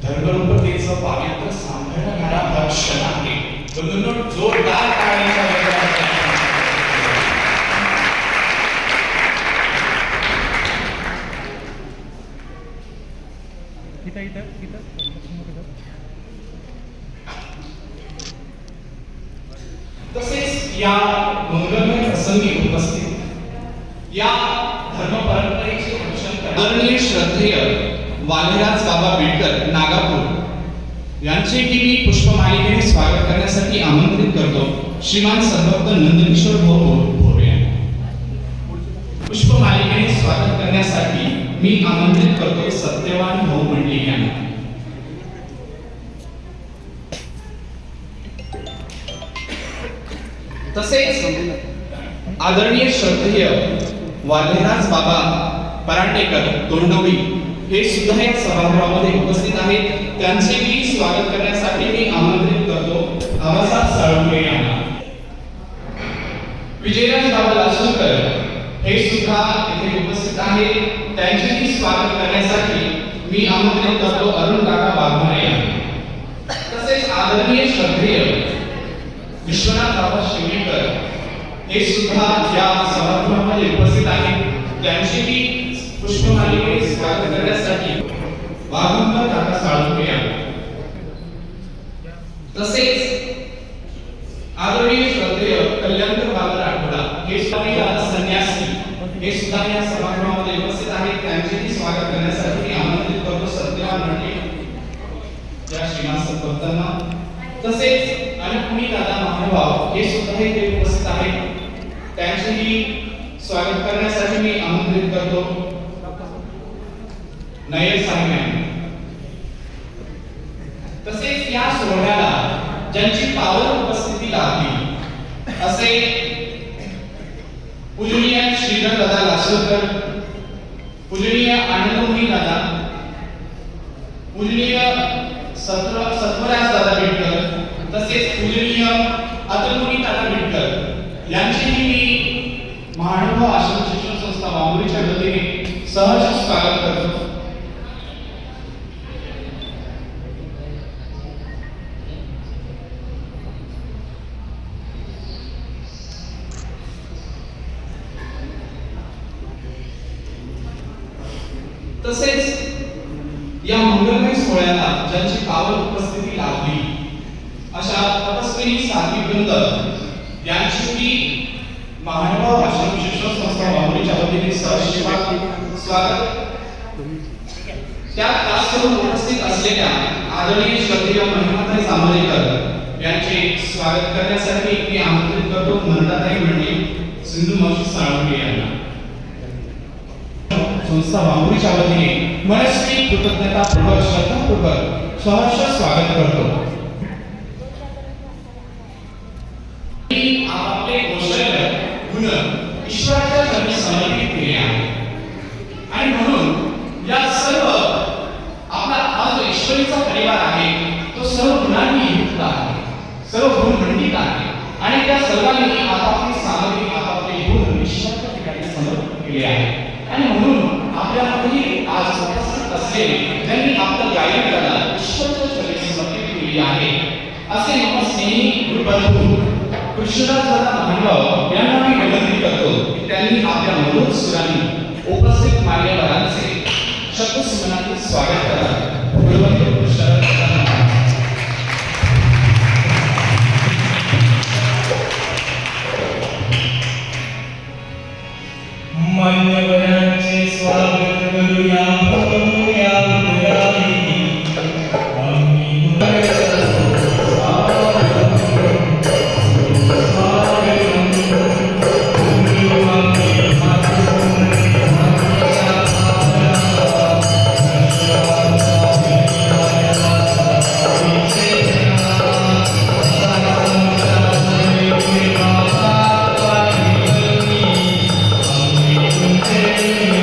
धर्मरूपतेचं पावित्र्य सांभाळणारा हा क्षण आहे. म्हणून जोरदार टाळ्यांच्या गजरात तसेच या मंगलमय प्रसंगी उपस्थित या धर्म परंपरेचे रक्षण आदरणीय श्रद्धेय वालेराज बाबा बिडकर नागापूर यांचे मी पुष्पमालिकेने स्वागत करण्यासाठी आमंत्रित करतो. श्रीमान संभक्त नंदकिशोर भाऊ भोरे पुष्पमालिकेने स्वागत करण्यासाठी मी आमंत्रित करतो सत्यवान भाऊ मंडलिक यांना. तसेच आदरणीय श्रद्धेय वालेराज बाबा परांडेकर तोंडवडी हे सुद्धा या सभागृहामध्ये उपस्थित आहेत. त्यांचे मी स्वागत करण्यासाठी मी आमंत्रित करतो आवासात साळुंके यांना. विजयराज बाबा लासूरकर हे सुद्धा इथे उपस्थित आहेत. त्यांचे मी स्वागत करण्यासाठी मी आमंत्रित करतो अरुण काका वाघमारे यांना. तसेच आदरणीय श्रद्धेय विश्वनाथ बाबा शिवणेकर हे सुद्धा या सभागृहामध्ये उपस्थित आहेत. त्यांचे मी पुष्पमालिकेने स्वागत करण्यासाठी वाघंबर काका साळुंके यांना. तसेच आदरणीय श्रद्धेय कल्याणकर बाबा राठोडा हे सुद्धा संन्यासी हे सुद्धा या सभागृहामध्ये उपस्थित आहेत. त्यांचे मी स्वागत करण्यासाठी मी आमंत्रित करतो सत्यवान मंडलिक या श्रीमान संतभक्तांना. तसेच अनुपुनी दादा महानुभाव हे सुद्धा इथे उपस्थित आहेत. त्यांचे मी स्वागत करण्यासाठी मी आमंत्रित करतो नयल साहेब. तसेच या सोहळ्याला ज्यांची पावन उपस्थिती लाभली असे पूजनीय श्रीधर दादा लासूरकर, पूजनीय आनंदमुनी दादा, पूजनीय सत्वराज दादा बिडकर, तसेच पूजनीय अतुलमुनी दादा बिडकर यांचेही मी महानुभाव आश्रम शिक्षण संस्था वांबुरीच्या वतीने सहर्ष स्वागत करतो. तसेच या मंगलमय सोहळ्याला ज्यांची पावन उपस्थिती लाभली अशा तपस्विनी साध्वीवृंद यांची मी महानुभाव आश्रम शिक्षण संस्था वांबुरीच्या वतीने सहर्ष स्वागत. त्यात खास करून उपस्थित असलेल्या आदरणीय श्रद्धेय महिमाताई जांभळेकर यांचे स्वागत करण्यासाठी मी आमंत्रित करतो नंदाताई मंडलिक, सिंधू मावशी साळुंके यांना. संस्था वांबुरीच्या वतीने मनस्वी कृतज्ञतापूर्वक श्रद्धापूर्वक सहर्ष स्वागत करतो. आपले कौशल्य गुण ईश्वराच्या चरणी समर्पित केले आहे आणि म्हणून या सर्व आपला हा जो ईश्वरीचा परिवार आहे तो सर्व गुणांनी युक्त आहे, सर्व गुण मंडित आहे आणि त्या सर्वांनी आपापली सामग्री आपापले गुण ईश्वराच्या ठिकाणी समर्पित केले आहे. आणि म्हणून आपल्यामध्ये आज उपस्थित असलेले ज्यांनी आपलं गायन कला ईश्वराच्या चरणी समर्पित केली आहे असे मग स्नेही गुरुबंधू कृष्णदास दादा महानुभाव यांना मी विनंती करतो की त्यांनी आपल्या मधुर सुरांनी उपस्थित मान्यवरांचे शब्दसुमनातील स्वागत करा. गुरुबंधू कृष्णदास दादा मान्यवरांचे स्वागत करूया. Thank you.